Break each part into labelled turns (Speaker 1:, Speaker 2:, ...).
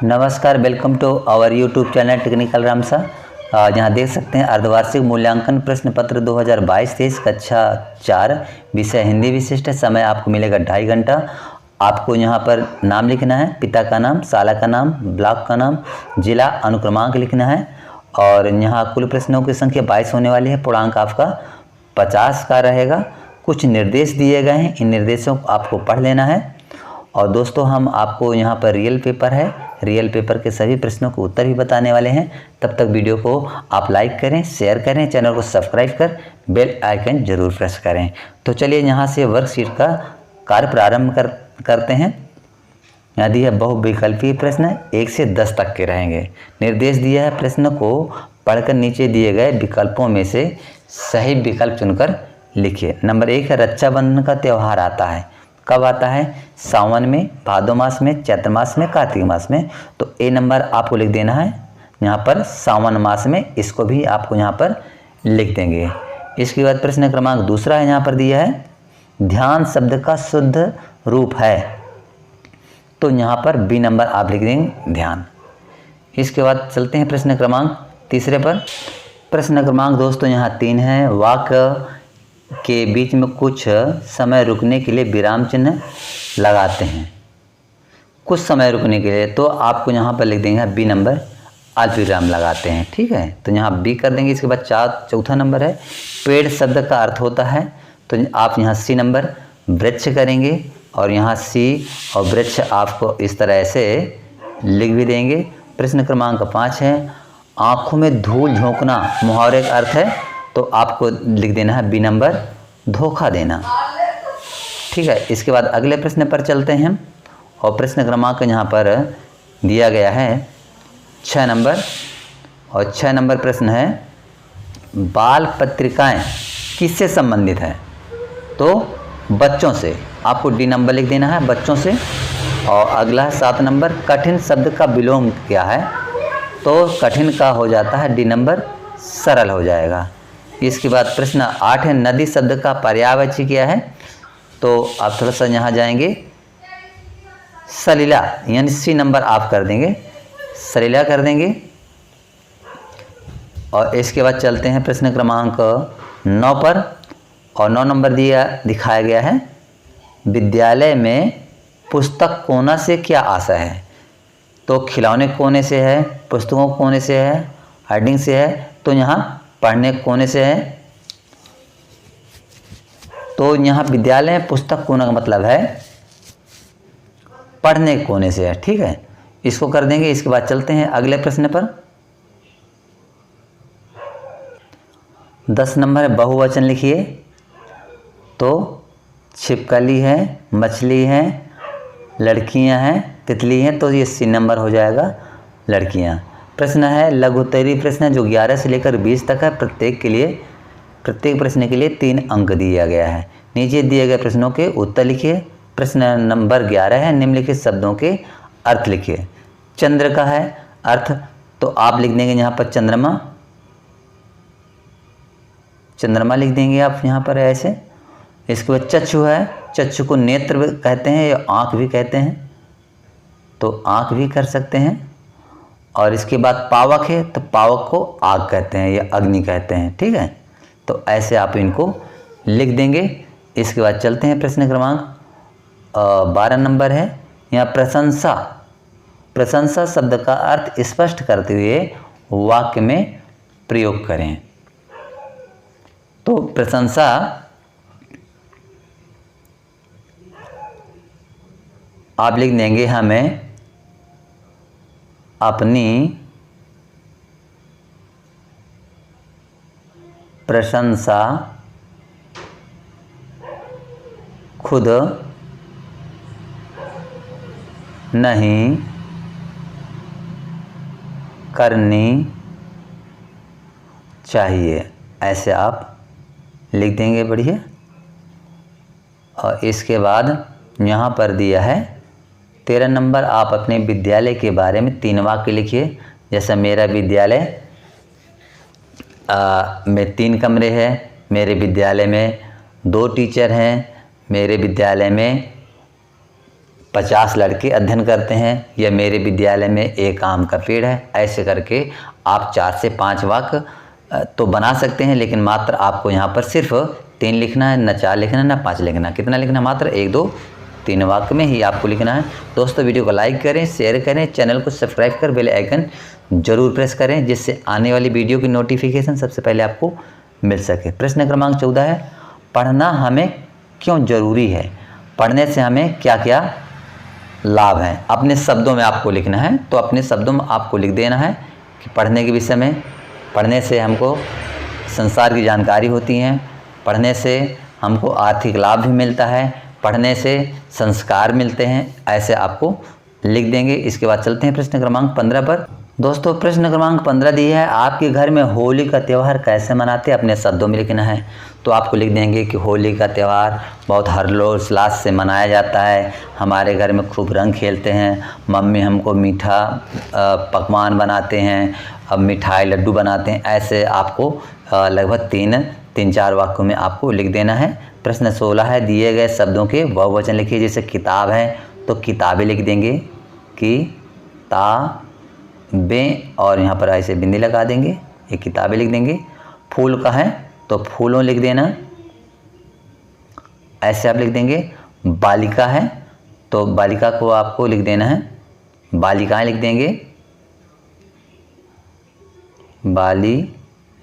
Speaker 1: नमस्कार, welcome to our YouTube channel technical Ramsa. यहाँ देख सकते हैं अर्धवार्षिक मूल्यांकन प्रश्न पत्र 2022-23 कक्षा 4 विषय हिंदी विशिष्ट। समय आपको मिलेगा 2.5 घंटा। आपको यहाँ पर नाम लिखना है, पिता का नाम, शाला का नाम, ब्लॉक का नाम, जिला, अनुक्रमांक लिखना है। और यहाँ कुल प्रश्नों की संख्या 22 होने वाली है। पूर्णांक आपका 50 का रहेगा। कुछ निर्देश दिए गए हैं, इन निर्देशों को आपको पढ़ लेना है। और दोस्तों, हम आपको यहाँ पर रियल पेपर है, रियल पेपर के सभी प्रश्नों को उत्तर भी बताने वाले हैं। तब तक वीडियो को आप लाइक करें, शेयर करें, चैनल को सब्सक्राइब कर बेल आइकन जरूर प्रेस करें। तो चलिए यहाँ से वर्कशीट का कार्य प्रारंभ करते हैं। यहाँ दिया है बहुविकल्पीय प्रश्न, 1 से 10 तक के रहेंगे। निर्देश दिया है, प्रश्न को पढ़कर नीचे दिए गए विकल्पों में से सही विकल्प चुनकर लिखिए। नंबर 1 है, रक्षाबंधन का त्यौहार आता है। कब आता है? सावन में, भादो मास में, चैत्र मास में, कार्तिक मास में। तो ए नंबर आपको लिख देना है यहाँ पर सावन मास में। इसको भी आपको यहाँ पर लिख देंगे। इसके बाद प्रश्न क्रमांक दूसरा है, यहाँ पर दिया है ध्यान शब्द का शुद्ध रूप है। तो यहाँ पर बी नंबर आप लिख देंगे ध्यान। इसके बाद चलते हैं प्रश्न क्रमांक तीसरे पर। प्रश्न क्रमांक दोस्तों यहाँ 3 है। वाक्य के बीच में कुछ समय रुकने के लिए विराम चिन्ह लगाते हैं। कुछ समय रुकने के लिए तो आपको यहाँ पर लिख देंगे बी नंबर अल्प विराम लगाते हैं। ठीक है, तो यहाँ बी कर देंगे। इसके बाद चौथा नंबर है पेड़ शब्द का अर्थ होता है। तो आप यहाँ सी नंबर वृक्ष करेंगे और यहाँ सी और वृक्ष आपको इस तरह से लिख भी देंगे। प्रश्न क्रमांक 5 है आँखों में धूल झोंकना मुहावरे का अर्थ है। तो आपको लिख देना है बी नंबर धोखा देना। ठीक है, इसके बाद अगले प्रश्न पर चलते हैं। और प्रश्न क्रमांक यहाँ पर दिया गया है 6 नंबर। और 6 नंबर प्रश्न है बाल पत्रिकाएं किससे संबंधित है? तो बच्चों से। आपको डी नंबर लिख देना है, बच्चों से। और अगला है 7 नंबर कठिन शब्द का विलोम क्या है? तो कठिन का हो जाता है डी नंबर सरल हो जाएगा। इसके बाद प्रश्न 8 है नदी शब्द का पर्यायवाची क्या है? तो आप थोड़ा सा यहाँ जाएंगे सलीला, यानी सी नंबर आप कर देंगे, सलीला कर देंगे। और इसके बाद चलते हैं प्रश्न क्रमांक 9 पर। और 9 नंबर दिखाया गया है विद्यालय में पुस्तक कोना से क्या आशय है? तो खिलौने कोने से है, पुस्तकों कोने से है, हेडिंग से है। तो यहाँ पढ़ने कोने से है। तो यहाँ विद्यालय में पुस्तक कोना का मतलब है पढ़ने कोने से है। ठीक है, इसको कर देंगे। इसके बाद चलते हैं अगले प्रश्न पर। 10 नंबर है बहुवचन लिखिए। तो छिपकली है, मछली है, लड़कियां हैं, तितली हैं। तो ये सी नंबर हो जाएगा लड़कियां। प्रश्न है लघुत्तरीय प्रश्न जो 11 से लेकर 20 तक है। प्रत्येक प्रश्न के लिए 3 अंक दिया गया है। नीचे दिए गए प्रश्नों के उत्तर लिखिए। प्रश्न नंबर 11 है निम्नलिखित शब्दों के अर्थ लिखिए। चंद्र का है अर्थ, तो आप लिख देंगे यहाँ पर चंद्रमा, चंद्रमा लिख देंगे आप यहाँ पर ऐसे। इसके बाद चक्षु है, चक्षु को नेत्र कहते हैं या आँख भी कहते हैं, तो आँख भी कर सकते हैं। और इसके बाद पावक है, तो पावक को आग कहते हैं या अग्नि कहते हैं। ठीक है, तो ऐसे आप इनको लिख देंगे। इसके बाद चलते हैं प्रश्न क्रमांक 12 नंबर है। यहाँ प्रशंसा, प्रशंसा शब्द का अर्थ स्पष्ट करते हुए वाक्य में प्रयोग करें। तो प्रशंसा आप लिख देंगे हमें अपनी प्रशंसा खुद नहीं करनी चाहिए, ऐसे आप लिख देंगे। बढ़िया। और इसके बाद यहाँ पर दिया है 13 नंबर आप अपने विद्यालय के बारे में 3 वाक्य लिखिए। जैसा मेरा विद्यालय में 3 कमरे हैं, मेरे विद्यालय में 2 टीचर हैं, मेरे विद्यालय में 50 लड़के अध्ययन करते हैं, या मेरे विद्यालय में एक आम का पेड़ है। ऐसे करके आप 4 से 5 वाक्य तो बना सकते हैं, लेकिन मात्र आपको यहाँ पर सिर्फ 3 लिखना है, ना 4 लिखना है, ना 5 लिखना है। कितना लिखना है? मात्र 1, 2, 3 वाक्य में ही आपको लिखना है। दोस्तों वीडियो को लाइक करें, शेयर करें, चैनल को सब्सक्राइब कर बेल आइकन जरूर प्रेस करें, जिससे आने वाली वीडियो की नोटिफिकेशन सबसे पहले आपको मिल सके। प्रश्न क्रमांक 14 है, पढ़ना हमें क्यों जरूरी है? पढ़ने से हमें क्या क्या लाभ हैं? अपने शब्दों में आपको लिखना है। तो अपने शब्दों में आपको लिख देना है कि पढ़ने के विषय में, पढ़ने से हमको संसार की जानकारी होती है, पढ़ने से हमको आर्थिक लाभ भी मिलता है, पढ़ने से संस्कार मिलते हैं। ऐसे आपको लिख देंगे। इसके बाद चलते हैं प्रश्न क्रमांक 15 पर। दोस्तों प्रश्न क्रमांक 15 दी है, आपके घर में होली का त्यौहार कैसे मनाते हैं? अपने शब्दों में लिखना है। तो आपको लिख देंगे कि होली का त्यौहार बहुत हर्षोल्लास से मनाया जाता है। हमारे घर में खूब रंग खेलते हैं, मम्मी हमको मीठा पकवान बनाते हैं, अब मिठाई लड्डू बनाते हैं। ऐसे आपको लगभग 3-4 वाक्यों में आपको लिख देना है। प्रश्न 16 है, दिए गए शब्दों के बहुवचन लिखिए। जैसे किताब है तो किताबें लिख देंगे, किताबें, और यहाँ पर ऐसे बिंदी लगा देंगे, ये किताबें लिख देंगे। फूल का है तो फूलों लिख देना, ऐसे आप लिख देंगे। बालिका है तो बालिका को आपको लिख देना है, बालिकाएं लिख देंगे।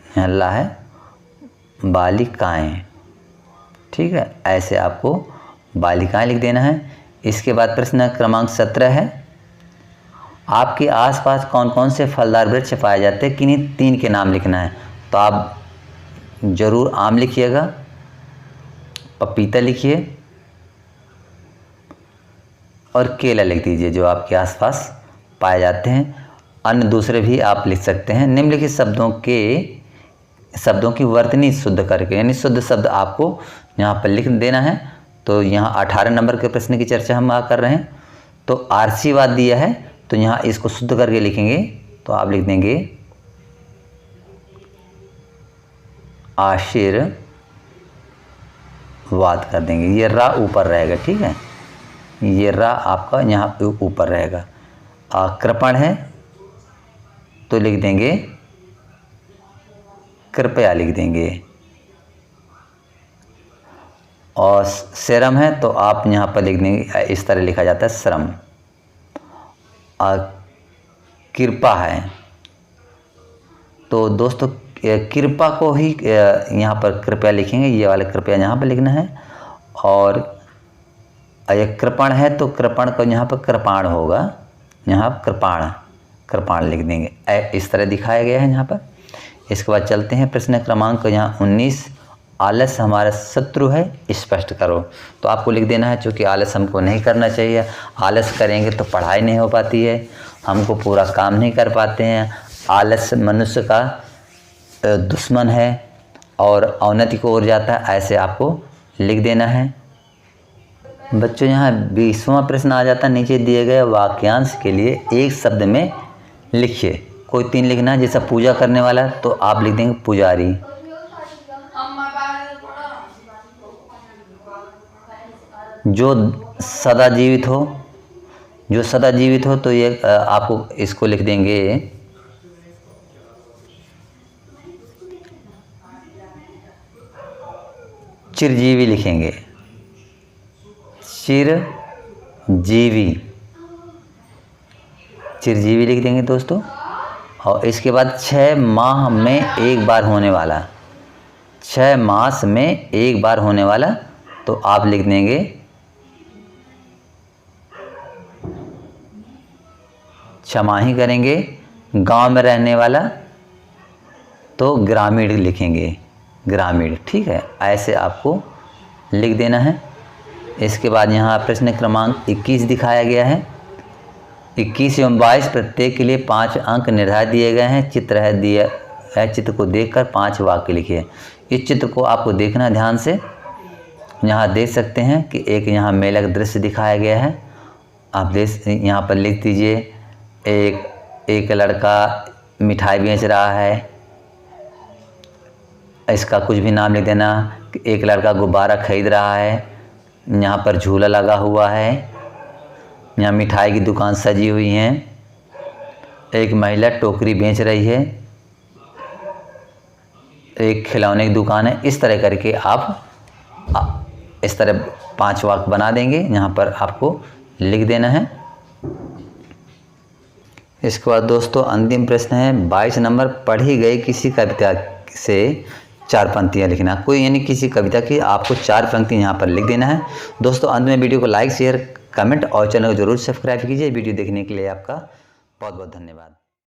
Speaker 1: हल्ला है, बालिकाएं, ठीक है। ऐसे आपको बालिकाएं लिख देना है। इसके बाद प्रश्न क्रमांक 17 है, आपके आसपास कौन कौन से फलदार वृक्ष पाए जाते हैं? किन्हीं 3 के नाम लिखना है। तो आप जरूर आम लिखिएगा, पपीता लिखिए और केला लिख दीजिए, जो आपके आसपास पाए जाते हैं। अन्य दूसरे भी आप लिख सकते हैं। निम्नलिखित शब्दों की वर्तनी शुद्ध करके, यानी शुद्ध शब्द आपको यहाँ पर लिख देना है। तो यहाँ 18 नंबर के प्रश्न की चर्चा हम कर रहे हैं। तो आशीर्वाद दिया है तो यहाँ इसको शुद्ध करके लिखेंगे। तो आप लिख देंगे आशीर्वाद कर देंगे, ये रा ऊपर रहेगा, ठीक है, ये रा आपका यहाँ पे ऊपर रहेगा। कृपण है तो लिख देंगे कृपया, लिख देंगे। और श्रम है तो आप यहाँ पर लिख देंगे, इस तरह लिखा जाता है श्रम। कृपा है तो दोस्तों कृपा को ही यहाँ पर कृपया लिखेंगे, ये वाला कृपया यहाँ पर लिखना है। और ये कृपण है तो कृपण को यहाँ पर कृपाण होगा, यहाँ कृपाण लिख देंगे। इस तरह दिखाया गया है यहाँ पर। इसके बाद चलते हैं प्रश्न क्रमांक यहाँ 19, आलस हमारा शत्रु है, स्पष्ट करो। तो आपको लिख देना है, चूँकि आलस हमको नहीं करना चाहिए। आलस करेंगे तो पढ़ाई नहीं हो पाती है, हमको पूरा काम नहीं कर पाते हैं। आलस मनुष्य का दुश्मन है और अवनति को ओर जाता है। ऐसे आपको लिख देना है। बच्चों यहाँ 20वां प्रश्न आ जाता है, नीचे दिए गए वाक्यांश के लिए एक शब्द में लिखिए। कोई 3 लिखना है, जैसा पूजा करने वाला तो आप लिख देंगे पुजारी। जो सदा जीवित हो तो ये आपको इसको लिख देंगे चिरजीवी, लिखेंगे चिरजीवी लिख देंगे दोस्तों। और इसके बाद 6 माह में एक बार होने वाला, 6 मास में एक बार होने वाला तो आप लिख देंगे छमाही करेंगे। गांव में रहने वाला तो ग्रामीण लिखेंगे, ग्रामीण, ठीक है। ऐसे आपको लिख देना है। इसके बाद यहाँ प्रश्न क्रमांक 21 दिखाया गया है। 21 एवं 22 प्रत्येक के लिए 5 अंक निर्धारित दिए गए हैं। चित्र है दिया है, चित्र को देखकर 5 वाक्य लिखिए। इस चित्र को आपको देखना ध्यान से। यहाँ देख सकते हैं कि एक यहाँ मेला का दृश्य दिखाया गया है। आप यहाँ पर लिख दीजिए, एक लड़का मिठाई बेच रहा है, इसका कुछ भी नाम लिख देना। एक लड़का गुब्बारा खरीद रहा है, यहाँ पर झूला लगा हुआ है, यहाँ मिठाई की दुकान सजी हुई है, एक महिला टोकरी बेच रही है, एक खिलौने की दुकान है। इस तरह करके आप इस तरह 5 वाक्य बना देंगे। यहाँ पर आपको लिख देना है। इसके बाद दोस्तों अंतिम प्रश्न है 22 नंबर, पढ़ी गई किसी कविता से 4 पंक्तियाँ लिखना। कोई यानी किसी कविता की आपको 4 पंक्ति यहाँ पर लिख देना है। दोस्तों अंत में वीडियो को लाइक शेयर कमेंट और चैनल को जरूर सब्सक्राइब कीजिए। वीडियो देखने के लिए आपका बहुत बहुत धन्यवाद।